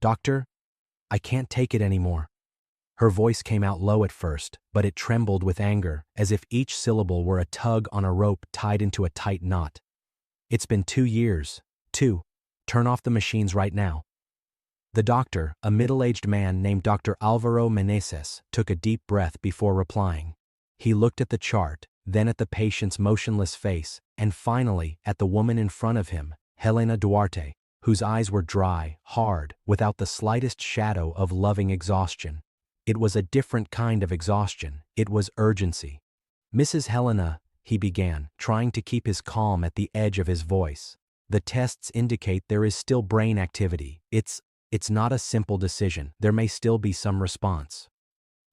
"Doctor, I can't take it anymore." Her voice came out low at first, but it trembled with anger, as if each syllable were a tug on a rope tied into a tight knot. "It's been 2 years. 2. Turn off the machines right now." The doctor, a middle-aged man named Dr. Alvaro Meneses, took a deep breath before replying. He looked at the chart, then at the patient's motionless face, and finally at the woman in front of him, Helena Duarte, whose eyes were dry, hard, without the slightest shadow of loving exhaustion. It was a different kind of exhaustion. It was urgency. "Mrs. Helena," he began, trying to keep his calm at the edge of his voice. "The tests indicate there is still brain activity. It's not a simple decision. There may still be some response."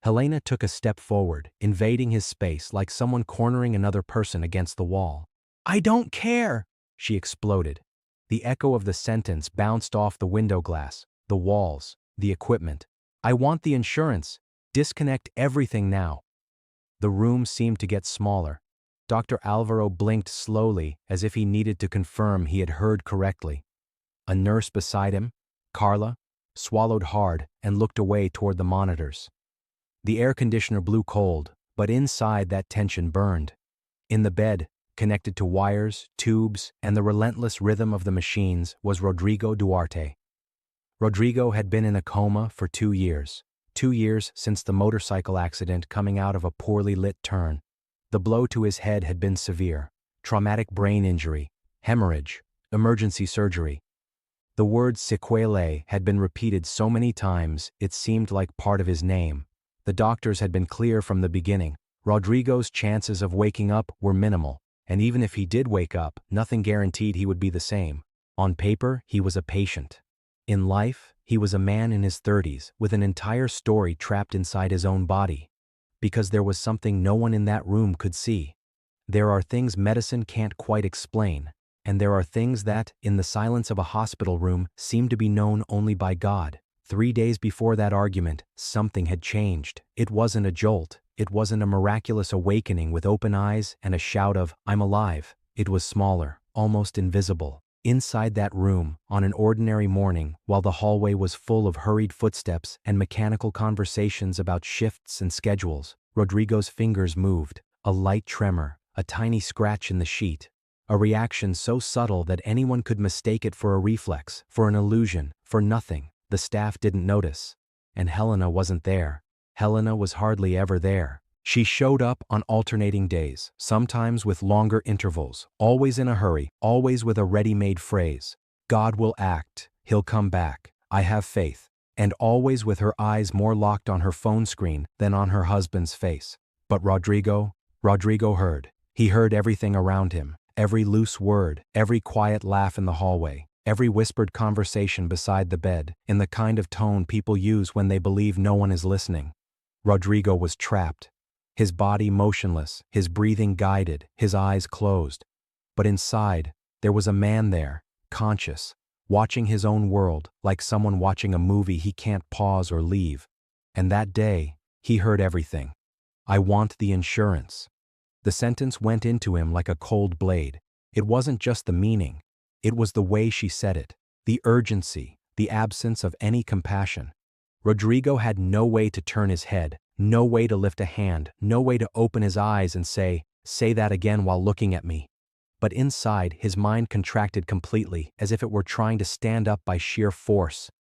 Helena took a step forward, invading his space like someone cornering another person against the wall. "I don't care!" she exploded. The echo of the sentence bounced off the window glass, the walls, the equipment. "I want the insurance. Disconnect everything now." The room seemed to get smaller. Dr. Alvaro blinked slowly, as if he needed to confirm he had heard correctly. A nurse beside him, Carla, swallowed hard and looked away toward the monitors. The air conditioner blew cold, but inside that tension burned. In the bed, connected to wires, tubes, and the relentless rhythm of the machines, was Rodrigo Duarte. Rodrigo had been in a coma for 2 years. 2 years since the motorcycle accident coming out of a poorly lit turn. The blow to his head had been severe. Traumatic brain injury, hemorrhage, emergency surgery. The word sequelae had been repeated so many times it seemed like part of his name. The doctors had been clear from the beginning. Rodrigo's chances of waking up were minimal, and even if he did wake up, nothing guaranteed he would be the same. On paper, he was a patient. In life, he was a man in his 30s with an entire story trapped inside his own body. Because there was something no one in that room could see. There are things medicine can't quite explain, and there are things that, in the silence of a hospital room, seem to be known only by God. 3 days before that argument, something had changed. It wasn't a jolt. It wasn't a miraculous awakening with open eyes and a shout of, "I'm alive." It was smaller, almost invisible. Inside that room, on an ordinary morning, while the hallway was full of hurried footsteps and mechanical conversations about shifts and schedules, Rodrigo's fingers moved, a light tremor, a tiny scratch in the sheet, a reaction so subtle that anyone could mistake it for a reflex, for an illusion, for nothing. The staff didn't notice. And Helena wasn't there. Helena was hardly ever there. She showed up on alternating days, sometimes with longer intervals, always in a hurry, always with a ready-made phrase. "God will act. He'll come back. I have faith." And always with her eyes more locked on her phone screen than on her husband's face. But Rodrigo heard. He heard everything around him, every loose word, every quiet laugh in the hallway, every whispered conversation beside the bed, in the kind of tone people use when they believe no one is listening. Rodrigo was trapped. His body motionless, his breathing guided, his eyes closed. But inside, there was a man there, conscious, watching his own world, like someone watching a movie he can't pause or leave. And that day, he heard everything. "I want the insurance." The sentence went into him like a cold blade. It wasn't just the meaning. It was the way she said it, the urgency, the absence of any compassion. Rodrigo had no way to turn his head, no way to lift a hand, no way to open his eyes and say that again while looking at me. But inside, his mind contracted completely, as if it were trying to stand up by sheer force.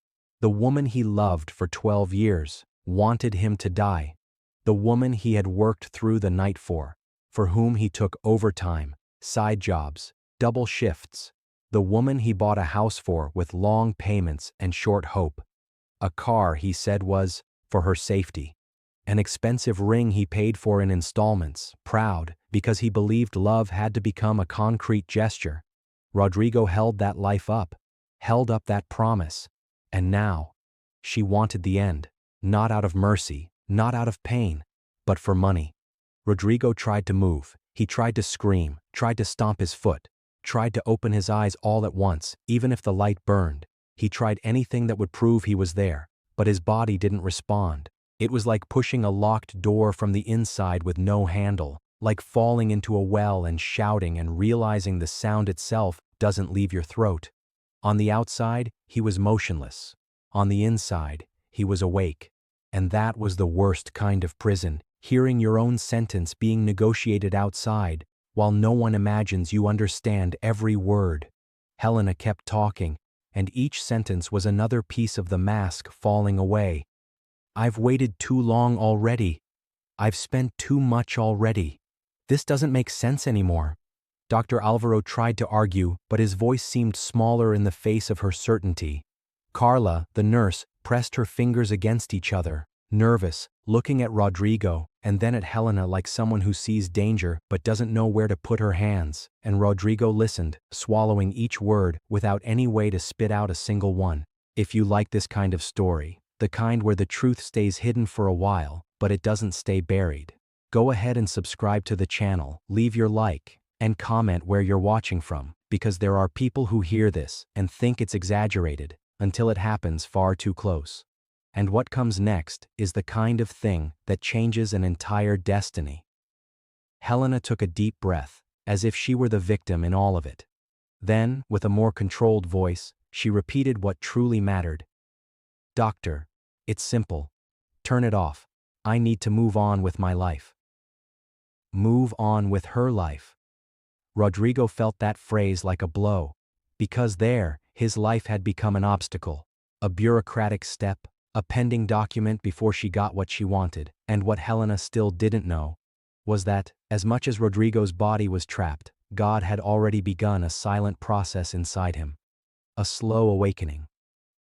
The woman he loved for 12 years wanted him to die. The woman he had worked through the night for whom he took overtime, side jobs, double shifts. The woman he bought a house for with long payments and short hope. A car, he said, was for her safety. An expensive ring he paid for in installments, proud, because he believed love had to become a concrete gesture. Rodrigo held that life up, held up that promise. And now, she wanted the end, not out of mercy, not out of pain, but for money. Rodrigo tried to move, he tried to scream, tried to stomp his foot, tried to open his eyes all at once, even if the light burned. He tried anything that would prove he was there, but his body didn't respond. It was like pushing a locked door from the inside with no handle, like falling into a well and shouting and realizing the sound itself doesn't leave your throat. On the outside, he was motionless. On the inside, he was awake. And that was the worst kind of prison, hearing your own sentence being negotiated outside, while no one imagines you understand every word. Helena kept talking, and each sentence was another piece of the mask falling away. I've waited too long already. I've spent too much already. This doesn't make sense anymore. Dr. Alvaro tried to argue, but his voice seemed smaller in the face of her certainty. Carla, the nurse, pressed her fingers against each other, nervous, looking at Rodrigo, and then at Helena like someone who sees danger but doesn't know where to put her hands, and Rodrigo listened, swallowing each word without any way to spit out a single one. If you like this kind of story, the kind where the truth stays hidden for a while, but it doesn't stay buried, go ahead and subscribe to the channel, leave your like, and comment where you're watching from, because there are people who hear this and think it's exaggerated until it happens far too close. And what comes next is the kind of thing that changes an entire destiny. Helena took a deep breath, as if she were the victim in all of it. Then, with a more controlled voice, she repeated what truly mattered. Doctor, it's simple. Turn it off. I need to move on with my life. Move on with her life. Rodrigo felt that phrase like a blow, because there, his life had become an obstacle, a bureaucratic step, a pending document before she got what she wanted, and what Helena still didn't know was that, as much as Rodrigo's body was trapped, God had already begun a silent process inside him. A slow awakening.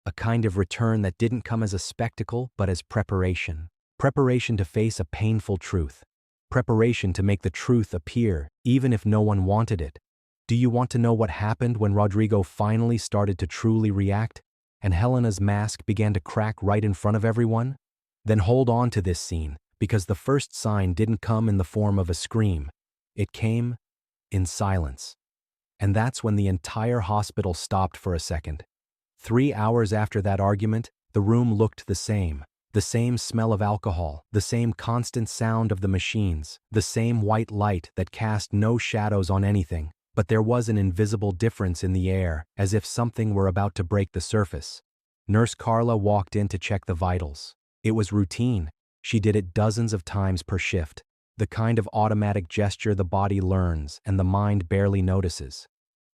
A kind of return that didn't come as a spectacle but as preparation. Preparation to face a painful truth. Preparation to make the truth appear, even if no one wanted it. Do you want to know what happened when Rodrigo finally started to truly react, and Helena's mask began to crack right in front of everyone? Then hold on to this scene, because the first sign didn't come in the form of a scream. It came in silence. And that's when the entire hospital stopped for a second. 3 hours after that argument, the room looked the same smell of alcohol, the same constant sound of the machines, the same white light that cast no shadows on anything, but there was an invisible difference in the air, as if something were about to break the surface. Nurse Carla walked in to check the vitals. It was routine. She did it dozens of times per shift, the kind of automatic gesture the body learns and the mind barely notices.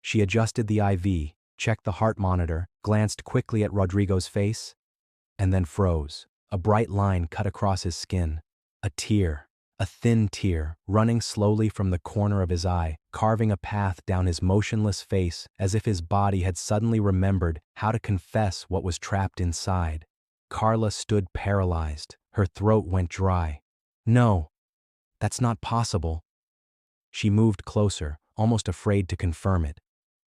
She adjusted the IV, checked the heart monitor, glanced quickly at Rodrigo's face, and then froze. A bright line cut across his skin. A tear, a thin tear, running slowly from the corner of his eye, carving a path down his motionless face as if his body had suddenly remembered how to confess what was trapped inside. Carla stood paralyzed. Her throat went dry. No, that's not possible. She moved closer, almost afraid to confirm it.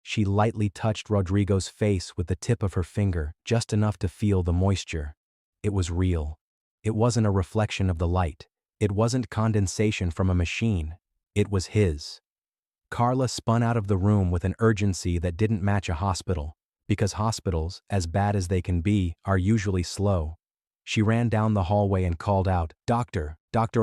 She lightly touched Rodrigo's face with the tip of her finger, just enough to feel the moisture. It was real. It wasn't a reflection of the light. It wasn't condensation from a machine. It was his. Carla spun out of the room with an urgency that didn't match a hospital, because hospitals, as bad as they can be, are usually slow. She ran down the hallway and called out, Dr.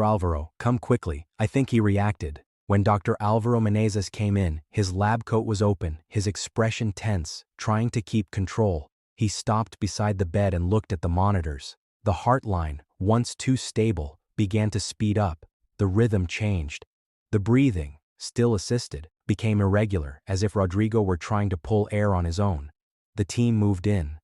Alvaro, come quickly. I think he reacted. When Dr. Alvaro Menezes came in, his lab coat was open, his expression tense, trying to keep control. He stopped beside the bed and looked at the monitors. The heart line, once too stable, began to speed up. The rhythm changed. The breathing, still assisted, became irregular, as if Rodrigo were trying to pull air on his own. The team moved in.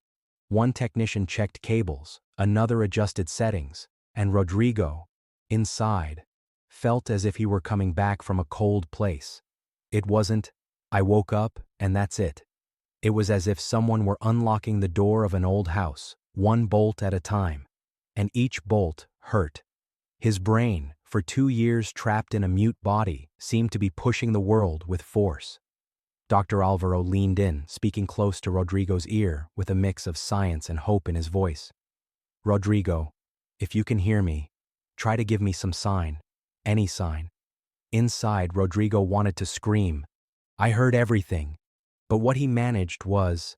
One technician checked cables, another adjusted settings, and Rodrigo, inside, felt as if he were coming back from a cold place. It wasn't, I woke up and that's it. It was as if someone were unlocking the door of an old house, one bolt at a time. And each bolt hurt. His brain, for 2 years trapped in a mute body, seemed to be pushing the world with force. Dr. Alvaro leaned in, speaking close to Rodrigo's ear with a mix of science and hope in his voice. Rodrigo, if you can hear me, try to give me some sign. Any sign. Inside, Rodrigo wanted to scream. I heard everything. But what he managed was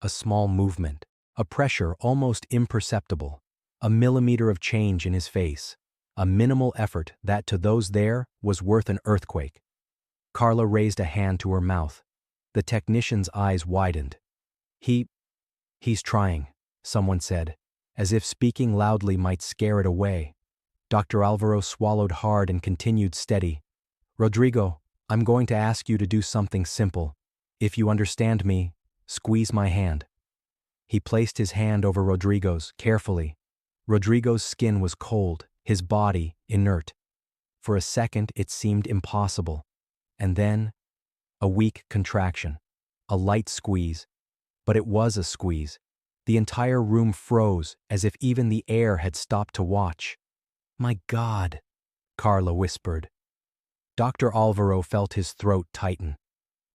a small movement, a pressure almost imperceptible, a millimeter of change in his face, a minimal effort that to those there was worth an earthquake. Carla raised a hand to her mouth. The technician's eyes widened. He's trying. someone said, as if speaking loudly might scare it away. Dr. Alvaro swallowed hard and continued steady. Rodrigo, I'm going to ask you to do something simple. If you understand me, squeeze my hand. He placed his hand over Rodrigo's, carefully. Rodrigo's skin was cold, his body inert. For a second it seemed impossible. And then, a weak contraction. A light squeeze. But it was a squeeze. The entire room froze, as if even the air had stopped to watch. My God, Carla whispered. Dr. Alvaro felt his throat tighten.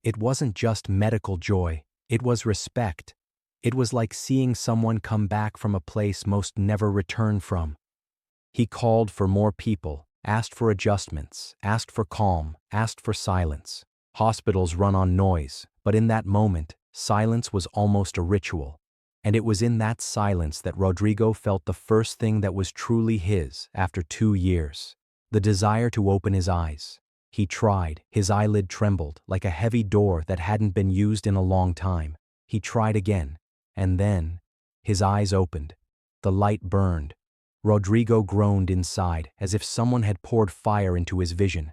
It wasn't just medical joy, it was respect. It was like seeing someone come back from a place most never return from. He called for more people, asked for adjustments, asked for calm, asked for silence. Hospitals run on noise, but in that moment, silence was almost a ritual. And it was in that silence that Rodrigo felt the first thing that was truly his after 2 years. The desire to open his eyes. He tried, his eyelid trembled like a heavy door that hadn't been used in a long time. He tried again, and then, his eyes opened. The light burned. Rodrigo groaned inside as if someone had poured fire into his vision.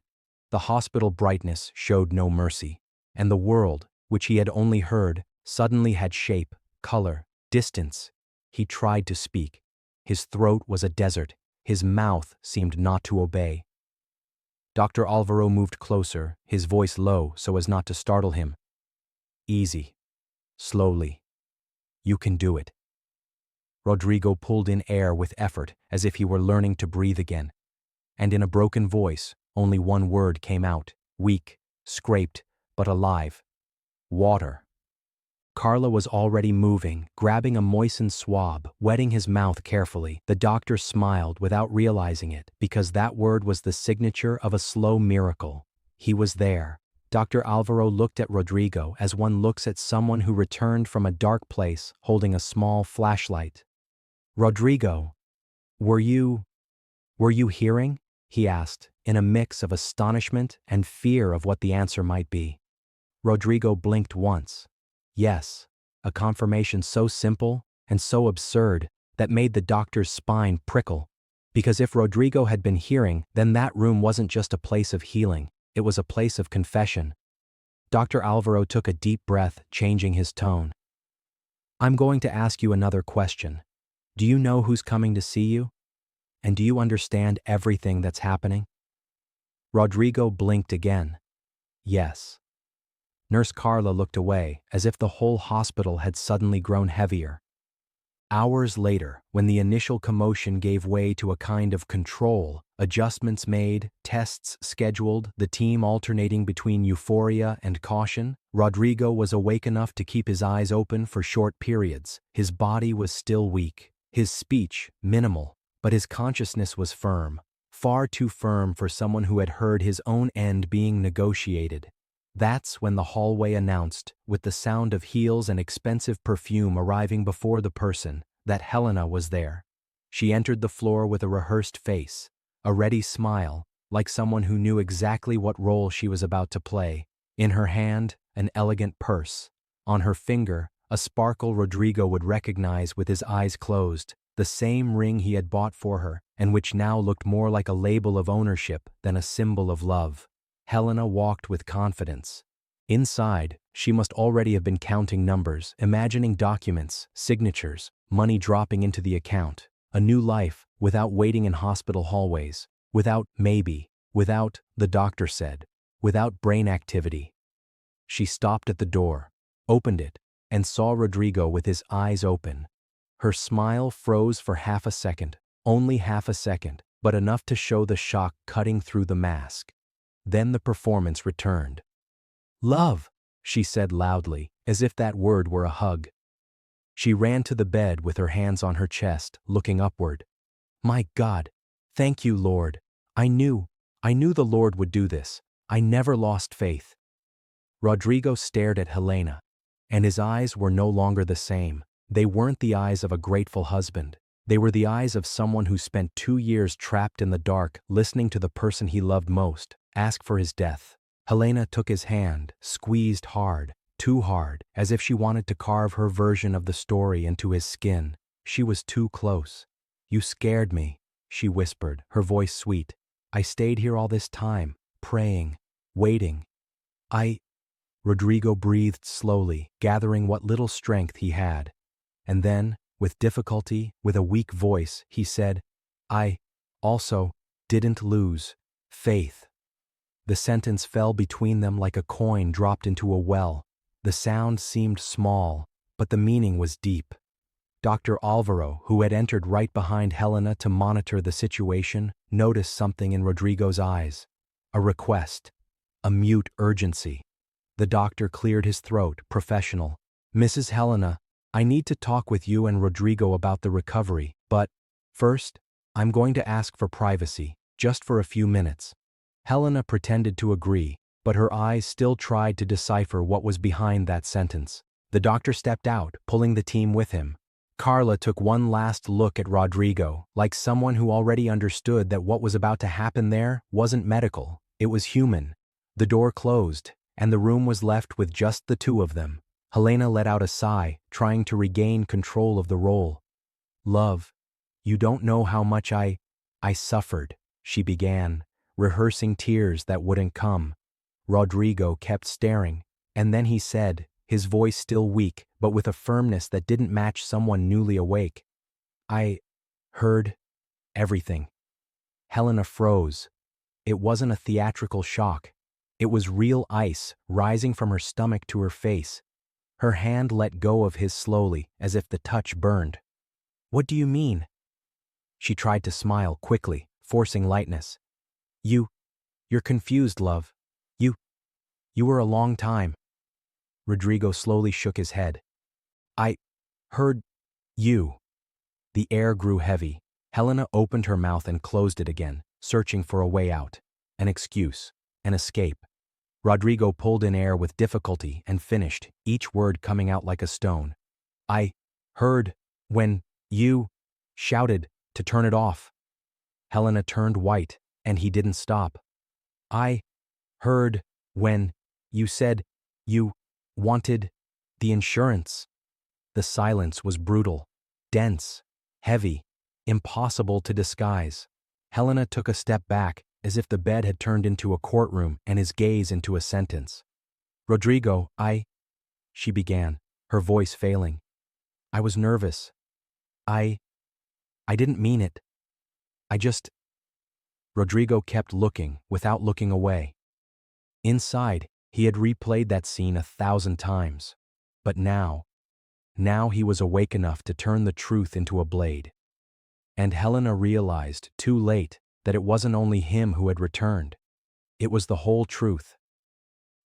The hospital brightness showed no mercy, and the world, which he had only heard, suddenly had shape, color, distance. He tried to speak. His throat was a desert. His mouth seemed not to obey. Dr. Alvaro moved closer, his voice low so as not to startle him. Easy. Slowly. You can do it. Rodrigo pulled in air with effort as if he were learning to breathe again. And in a broken voice, only one word came out, weak, scraped, but alive. Water. Carla was already moving, grabbing a moistened swab, wetting his mouth carefully. The doctor smiled without realizing it, because that word was the signature of a slow miracle. He was there. Dr. Alvaro looked at Rodrigo as one looks at someone who returned from a dark place holding a small flashlight. Rodrigo, were you hearing? He asked, in a mix of astonishment and fear of what the answer might be. Rodrigo blinked once. Yes, a confirmation so simple and so absurd that made the doctor's spine prickle. Because if Rodrigo had been hearing, then that room wasn't just a place of healing, it was a place of confession. Dr. Alvaro took a deep breath, changing his tone. I'm going to ask you another question. Do you know who's coming to see you? And do you understand everything that's happening? Rodrigo blinked again. Yes. Nurse Carla looked away, as if the whole hospital had suddenly grown heavier. Hours later, when the initial commotion gave way to a kind of control, adjustments made, tests scheduled, the team alternating between euphoria and caution, Rodrigo was awake enough to keep his eyes open for short periods. His body was still weak, his speech minimal, but his consciousness was firm, far too firm for someone who had heard his own end being negotiated. That's when the hallway announced, with the sound of heels and expensive perfume arriving before the person, that Helena was there. She entered the floor with a rehearsed face, a ready smile, like someone who knew exactly what role she was about to play. In her hand, an elegant purse. On her finger, a sparkle Rodrigo would recognize with his eyes closed, the same ring he had bought for her, and which now looked more like a label of ownership than a symbol of love. Helena walked with confidence. Inside, she must already have been counting numbers, imagining documents, signatures, money dropping into the account. A new life, without waiting in hospital hallways, without the doctor said, without brain activity. She stopped at the door, opened it, and saw Rodrigo with his eyes open. Her smile froze for half a second, only half a second, but enough to show the shock cutting through the mask. Then the performance returned. Love, she said loudly, as if that word were a hug. She ran to the bed with her hands on her chest, looking upward. My God, thank you, Lord. I knew the Lord would do this. I never lost faith. Rodrigo stared at Helena, and his eyes were no longer the same. They weren't the eyes of a grateful husband. They were the eyes of someone who spent 2 years trapped in the dark, listening to the person he loved most ask for his death. Helena took his hand, squeezed hard, too hard, as if she wanted to carve her version of the story into his skin. She was too close. You scared me, she whispered, her voice sweet. I stayed here all this time, praying, waiting. Rodrigo breathed slowly, gathering what little strength he had. And then, with difficulty, with a weak voice, he said, I also didn't lose faith. The sentence fell between them like a coin dropped into a well. The sound seemed small, but the meaning was deep. Dr. Alvaro, who had entered right behind Helena to monitor the situation, noticed something in Rodrigo's eyes. A request. A mute urgency. The doctor cleared his throat, professional. Mrs. Helena, I need to talk with you and Rodrigo about the recovery, but first, I'm going to ask for privacy, just for a few minutes. Helena pretended to agree, but her eyes still tried to decipher what was behind that sentence. The doctor stepped out, pulling the team with him. Carla took one last look at Rodrigo, like someone who already understood that what was about to happen there wasn't medical, it was human. The door closed, and the room was left with just the two of them. Helena let out a sigh, trying to regain control of the role. Love, you don't know how much I suffered, she began, rehearsing tears that wouldn't come. Rodrigo kept staring, and then he said, his voice still weak, but with a firmness that didn't match someone newly awake. I heard everything. Helena froze. It wasn't a theatrical shock. It was real ice rising from her stomach to her face. Her hand let go of his slowly, as if the touch burned. What do you mean? She tried to smile quickly, forcing lightness. You're confused, love. You were a long time. Rodrigo slowly shook his head. I heard you. The air grew heavy. Helena opened her mouth and closed it again, searching for a way out. An excuse. An escape. Rodrigo pulled in air with difficulty and finished, each word coming out like a stone. I heard when you shouted to turn it off. Helena turned white, and he didn't stop. I heard when you said you wanted the insurance. The silence was brutal, dense, heavy, impossible to disguise. Helena took a step back, as if the bed had turned into a courtroom and his gaze into a sentence. Rodrigo, she began, her voice failing. I was nervous. I didn't mean it. Rodrigo kept looking, without looking away. Inside, he had replayed that scene 1,000 times. But now he was awake enough to turn the truth into a blade. And Helena realized, too late, that it wasn't only him who had returned. It was the whole truth.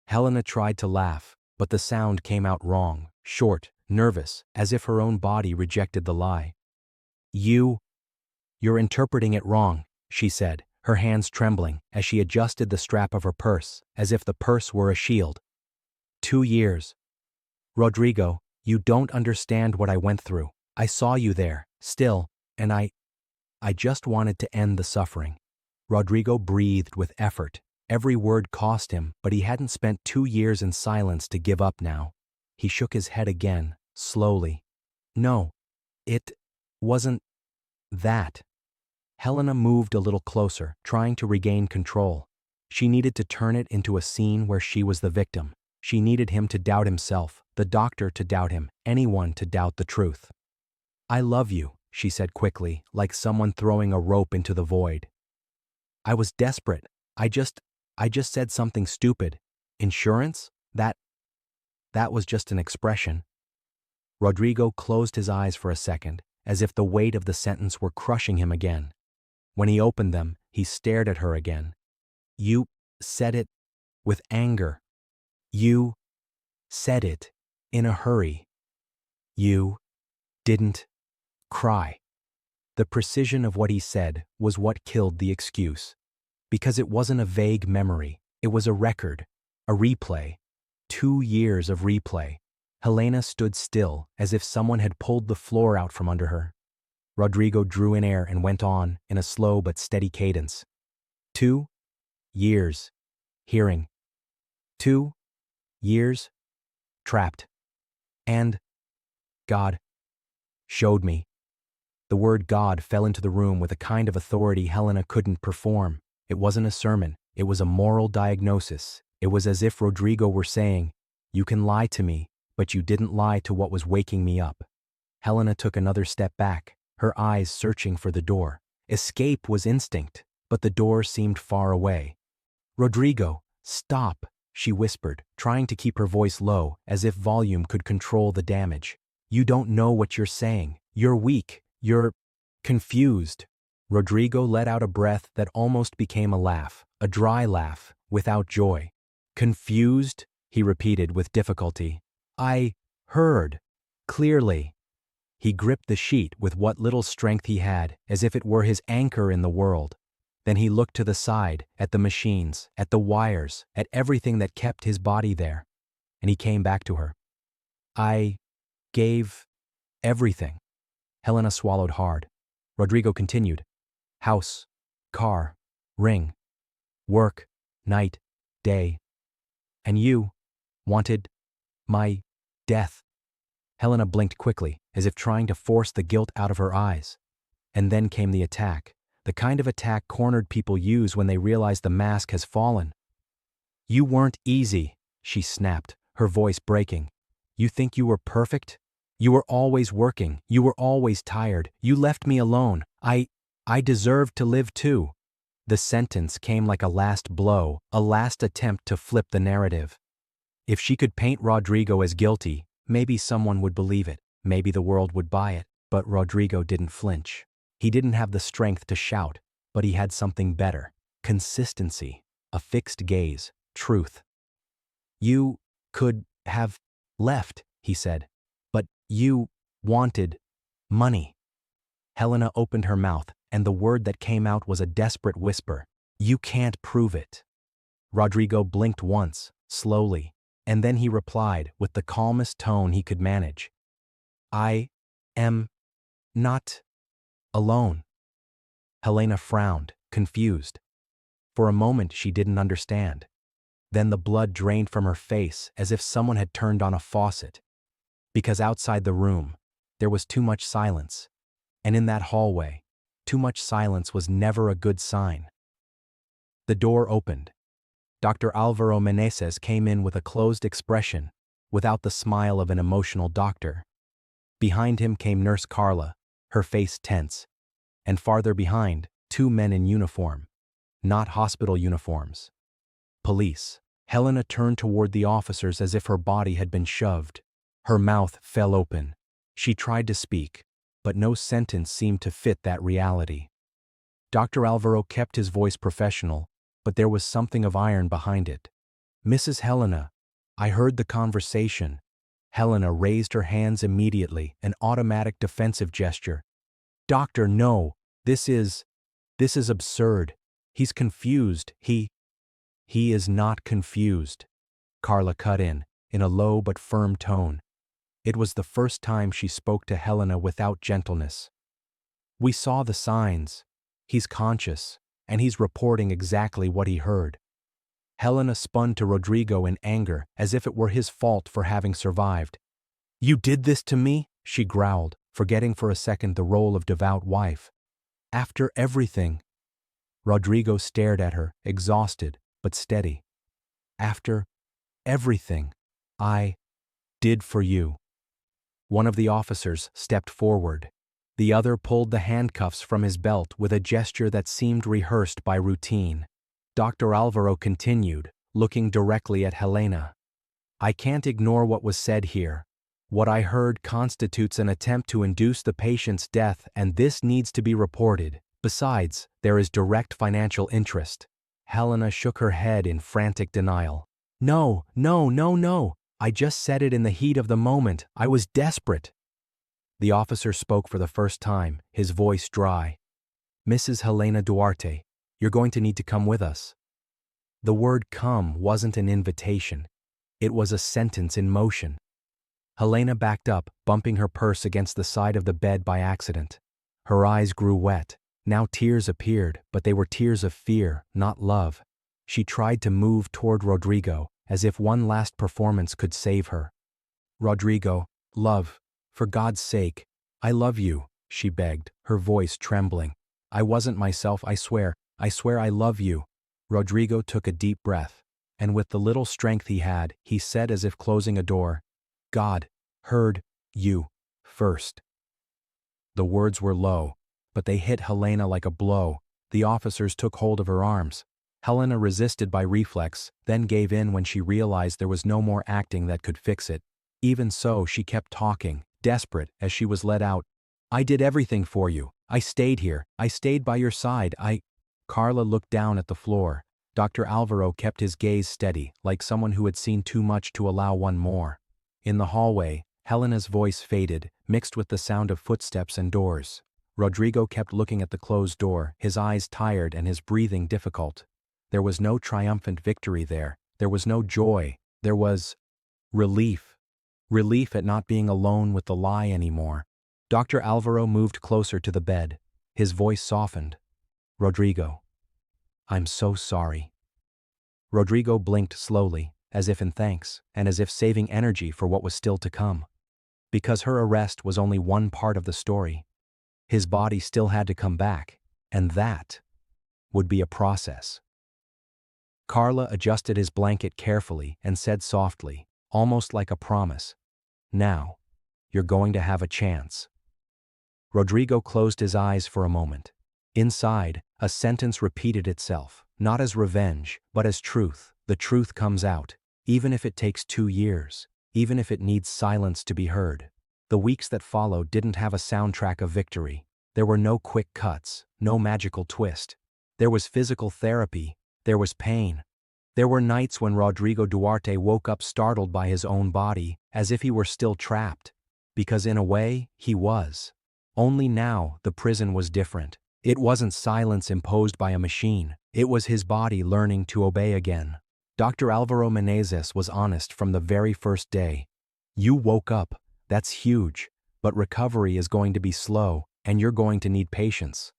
Helena tried to laugh, but the sound came out wrong, short, nervous, as if her own body rejected the lie. You're interpreting it wrong, she said, her hands trembling as she adjusted the strap of her purse, as if the purse were a shield. 2 years. Rodrigo, you don't understand what I went through. I saw you there, still, and I just wanted to end the suffering. Rodrigo breathed with effort. Every word cost him, but he hadn't spent 2 years in silence to give up now. He shook his head again, slowly. No, it wasn't that. Helena moved a little closer, trying to regain control. She needed to turn it into a scene where she was the victim. She needed him to doubt himself, the doctor to doubt him, anyone to doubt the truth. I love you, she said quickly, like someone throwing a rope into the void. I was desperate. I just said something stupid. Insurance? That was just an expression. Rodrigo closed his eyes for a second, as if the weight of the sentence were crushing him again. When he opened them, he stared at her again. You said it with anger. You said it in a hurry. You didn't cry. The precision of what he said was what killed the excuse. Because it wasn't a vague memory, it was a record, a replay. 2 years of replay. Helena stood still, as if someone had pulled the floor out from under her. Rodrigo drew in air and went on, in a slow but steady cadence. 2 years. Hearing. 2 years. Trapped. And God showed me The word God fell into the room with a kind of authority Helena couldn't perform. It wasn't a sermon, it was a moral diagnosis. It was as if Rodrigo were saying, "You can lie to me, but you didn't lie to what was waking me up." Helena took another step back, her eyes searching for the door. Escape was instinct, but the door seemed far away. "Rodrigo, stop," she whispered, trying to keep her voice low, as if volume could control the damage. "You don't know what you're saying. You're weak. You're confused." Rodrigo let out a breath that almost became a laugh, a dry laugh, without joy. "Confused?" he repeated with difficulty. "I heard. Clearly." He gripped the sheet with what little strength he had, as if it were his anchor in the world. Then he looked to the side, at the machines, at the wires, at everything that kept his body there. And he came back to her. "I gave everything." Helena swallowed hard. Rodrigo continued. "House, car, ring, work, night, day. And you wanted my death." Helena blinked quickly, as if trying to force the guilt out of her eyes. And then came the attack, the kind of attack cornered people use when they realize the mask has fallen. "You weren't easy," she snapped, her voice breaking. "You think you were perfect? You were always working, you were always tired, you left me alone. I deserved to live too." The sentence came like a last blow, a last attempt to flip the narrative. If she could paint Rodrigo as guilty, maybe someone would believe it, maybe the world would buy it, but Rodrigo didn't flinch. He didn't have the strength to shout, but he had something better: consistency, a fixed gaze, truth. "You could have left," he said, "but you wanted money." Helena opened her mouth, and the word that came out was a desperate whisper. "You can't prove it." Rodrigo blinked once, slowly, and then he replied with the calmest tone he could manage. "I am not alone." Helena frowned, confused. For a moment she didn't understand. Then the blood drained from her face as if someone had turned on a faucet. Because outside the room, there was too much silence. And in that hallway, too much silence was never a good sign. The door opened. Dr. Alvaro Meneses came in with a closed expression, without the smile of an emotional doctor. Behind him came Nurse Carla, her face tense. And farther behind, two men in uniform. Not hospital uniforms. Police. Helena turned toward the officers as if her body had been shoved. Her mouth fell open. She tried to speak, but no sentence seemed to fit that reality. Dr. Alvaro kept his voice professional, but there was something of iron behind it. "Mrs. Helena, I heard the conversation." Helena raised her hands immediately, an automatic defensive gesture. "Doctor, no, this is absurd. He's confused. He is not confused." Carla cut in a low but firm tone. It was the first time she spoke to Helena without gentleness. "We saw the signs. He's conscious, and he's reporting exactly what he heard." Helena spun to Rodrigo in anger, as if it were his fault for having survived. "You did this to me?" she growled, forgetting for a second the role of devout wife. "After everything." Rodrigo stared at her, exhausted, but steady. "After everything I did for you." One of the officers stepped forward. The other pulled the handcuffs from his belt with a gesture that seemed rehearsed by routine. Dr. Alvaro continued, looking directly at Helena. "I can't ignore what was said here. What I heard constitutes an attempt to induce the patient's death, and this needs to be reported. Besides, there is direct financial interest." Helena shook her head in frantic denial. "No, no, no, no. I just said it in the heat of the moment. I was desperate." The officer spoke for the first time, his voice dry. "Mrs. Helena Duarte, you're going to need to come with us." The word "come" wasn't an invitation. It was a sentence in motion. Helena backed up, bumping her purse against the side of the bed by accident. Her eyes grew wet. Now tears appeared, but they were tears of fear, not love. She tried to move toward Rodrigo, as if one last performance could save her. "Rodrigo, love, for God's sake, I love you." she begged, her voice trembling. I wasn't myself, I swear I love you. Rodrigo took a deep breath, and with the little strength he had, he said as if closing a door, God heard you first. The words were low, but they hit Helena like a blow. The officers took hold of her arms. Helena resisted by reflex, then gave in when she realized there was no more acting that could fix it. Even so, she kept talking, desperate, as she was led out. I did everything for you. I stayed here. I stayed by your side. Carla looked down at the floor. Dr. Alvaro kept his gaze steady, like someone who had seen too much to allow one more. In the hallway, Helena's voice faded, mixed with the sound of footsteps and doors. Rodrigo kept looking at the closed door, his eyes tired and his breathing difficult. There was no triumphant victory there. There was no joy. There was relief. Relief at not being alone with the lie anymore. Dr. Alvaro moved closer to the bed. His voice softened. Rodrigo, I'm so sorry. Rodrigo blinked slowly, as if in thanks, and as if saving energy for what was still to come. Because her arrest was only one part of the story. His body still had to come back, and that would be a process. Carla adjusted his blanket carefully and said softly, almost like a promise, now, you're going to have a chance. Rodrigo closed his eyes for a moment. Inside, a sentence repeated itself, not as revenge, but as truth. The truth comes out, even if it takes 2 years, even if it needs silence to be heard. The weeks that followed didn't have a soundtrack of victory. There were no quick cuts, no magical twist. There was physical therapy, there was pain. There were nights when Rodrigo Duarte woke up startled by his own body, as if he were still trapped. Because in a way, he was. Only now, the prison was different. It wasn't silence imposed by a machine. It was his body learning to obey again. Dr. Alvaro Menezes was honest from the very first day. You woke up, that's huge, but recovery is going to be slow, and you're going to need patience.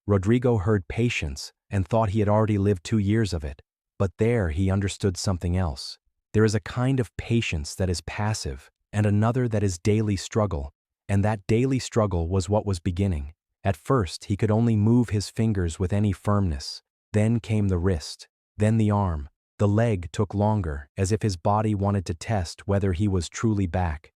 Rodrigo heard patience and thought he had already lived 2 years of it. But there he understood something else. There is a kind of patience that is passive, and another that is daily struggle, and that daily struggle was what was beginning. At first he could only move his fingers with any firmness. Then came the wrist, then the arm. The leg took longer, as if his body wanted to test whether he was truly back.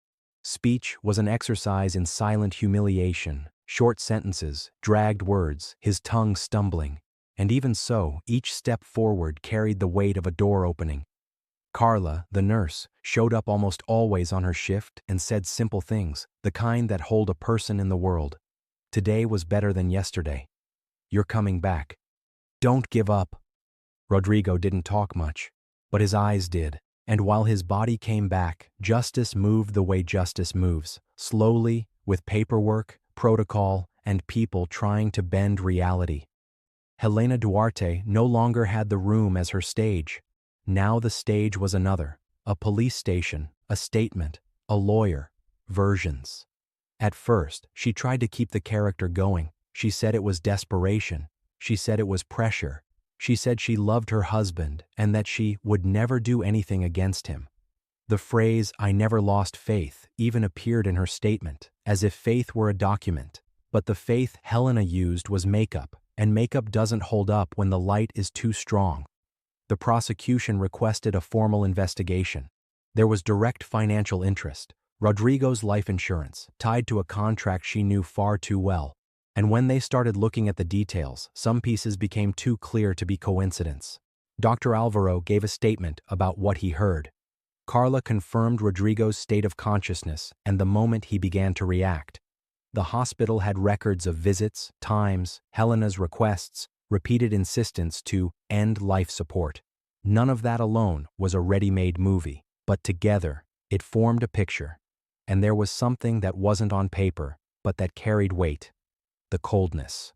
Speech was an exercise in silent humiliation, short sentences, dragged words, his tongue stumbling. And even so, each step forward carried the weight of a door opening. Carla, the nurse, showed up almost always on her shift and said simple things, the kind that hold a person in the world. Today was better than yesterday. You're coming back. Don't give up. Rodrigo didn't talk much, but his eyes did. And while his body came back, justice moved the way justice moves, slowly, with paperwork, protocol, and people trying to bend reality. Helena Duarte no longer had the room as her stage. Now the stage was another, a police station, a statement, a lawyer, versions. At first, she tried to keep the character going. She said it was desperation. She said it was pressure. She said she loved her husband and that she would never do anything against him. The phrase, "I never lost faith," even appeared in her statement, as if faith were a document. But the faith Helena used was makeup, and makeup doesn't hold up when the light is too strong. The prosecution requested a formal investigation. There was direct financial interest, Rodrigo's life insurance, tied to a contract she knew far too well. And when they started looking at the details, some pieces became too clear to be coincidence. Dr. Alvaro gave a statement about what he heard. Carla confirmed Rodrigo's state of consciousness and the moment he began to react. The hospital had records of visits, times, Helena's requests, repeated insistence to end life support. None of that alone was a ready-made movie, but together, it formed a picture. And there was something that wasn't on paper, but that carried weight. The coldness.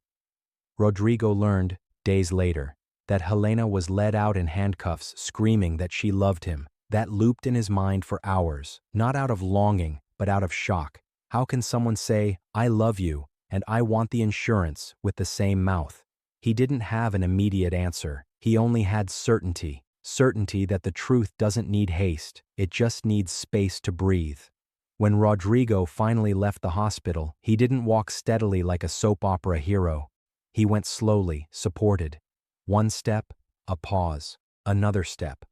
Rodrigo learned, days later, that Helena was led out in handcuffs screaming that she loved him. That looped in his mind for hours, not out of longing, but out of shock. How can someone say, "I love you," and "I want the insurance," with the same mouth? He didn't have an immediate answer. He only had certainty. Certainty that the truth doesn't need haste. It just needs space to breathe. When Rodrigo finally left the hospital, he didn't walk steadily like a soap opera hero. He went slowly, supported. One step, a pause, another step.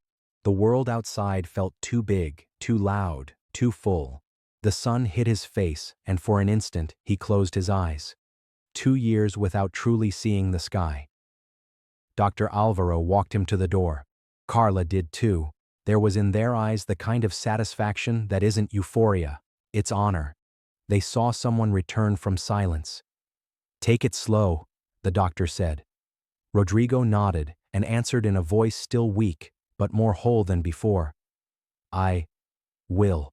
The world outside felt too big, too loud, too full. The sun hit his face, and for an instant, he closed his eyes. 2 years without truly seeing the sky. Dr. Alvaro walked him to the door. Carla did too. There was in their eyes the kind of satisfaction that isn't euphoria, it's honor. They saw someone return from silence. "Take it slow," the doctor said. Rodrigo nodded and answered in a voice still weak, but more whole than before. "I will."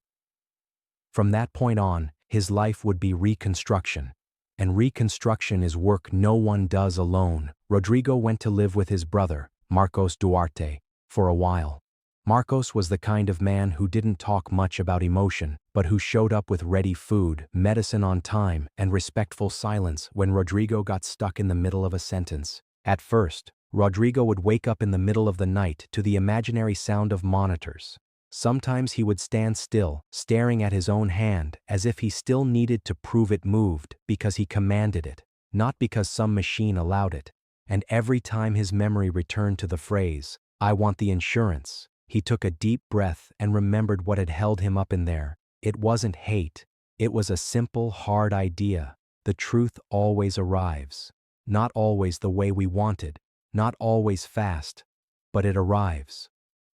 From that point on, his life would be reconstruction. And reconstruction is work no one does alone. Rodrigo went to live with his brother, Marcos Duarte, for a while. Marcos was the kind of man who didn't talk much about emotion, but who showed up with ready food, medicine on time, and respectful silence when Rodrigo got stuck in the middle of a sentence. At first, Rodrigo would wake up in the middle of the night to the imaginary sound of monitors. Sometimes he would stand still, staring at his own hand, as if he still needed to prove it moved because he commanded it, not because some machine allowed it. And every time his memory returned to the phrase, "I want the insurance," he took a deep breath and remembered what had held him up in there. It wasn't hate. It was a simple, hard idea. The truth always arrives. Not always the way we wanted, not always fast, but it arrives.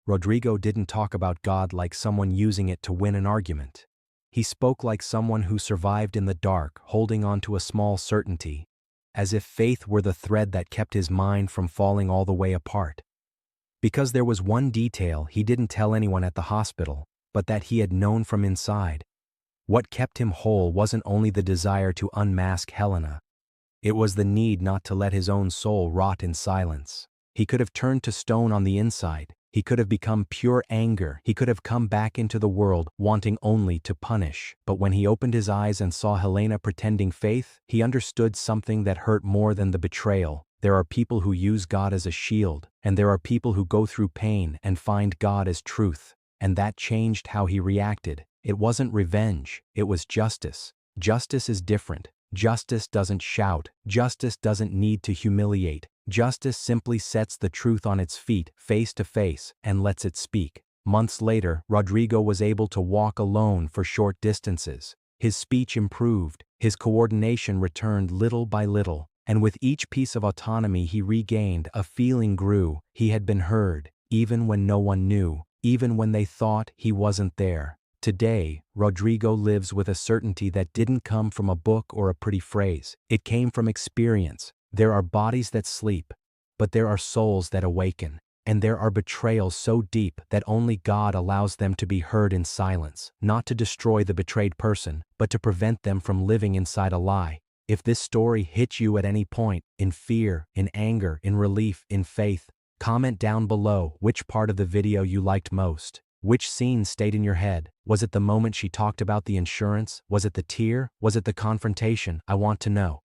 Rodrigo didn't talk about God like someone using it to win an argument. He spoke like someone who survived in the dark, holding on to a small certainty, as if faith were the thread that kept his mind from falling all the way apart. Because there was one detail he didn't tell anyone at the hospital, but that he had known from inside. What kept him whole wasn't only the desire to unmask Helena. It was the need not to let his own soul rot in silence. He could have turned to stone on the inside. He could have become pure anger. He could have come back into the world wanting only to punish. But when he opened his eyes and saw Helena pretending faith, he understood something that hurt more than the betrayal. There are people who use God as a shield, and there are people who go through pain and find God as truth. And that changed how he reacted. It wasn't revenge, it was justice. Justice is different. Justice doesn't shout. Justice doesn't need to humiliate. Justice simply sets the truth on its feet, face to face, and lets it speak. Months later, Rodrigo was able to walk alone for short distances. His speech improved, his coordination returned little by little, and with each piece of autonomy he regained, a feeling grew. He had been heard, even when no one knew, even when they thought he wasn't there. Today, Rodrigo lives with a certainty that didn't come from a book or a pretty phrase. It came from experience. There are bodies that sleep, but there are souls that awaken, and there are betrayals so deep that only God allows them to be heard in silence, not to destroy the betrayed person, but to prevent them from living inside a lie. If this story hit you at any point, in fear, in anger, in relief, in faith, comment down below which part of the video you liked most. Which scene stayed in your head? Was it the moment she talked about the insurance? Was it the tear? Was it the confrontation? I want to know.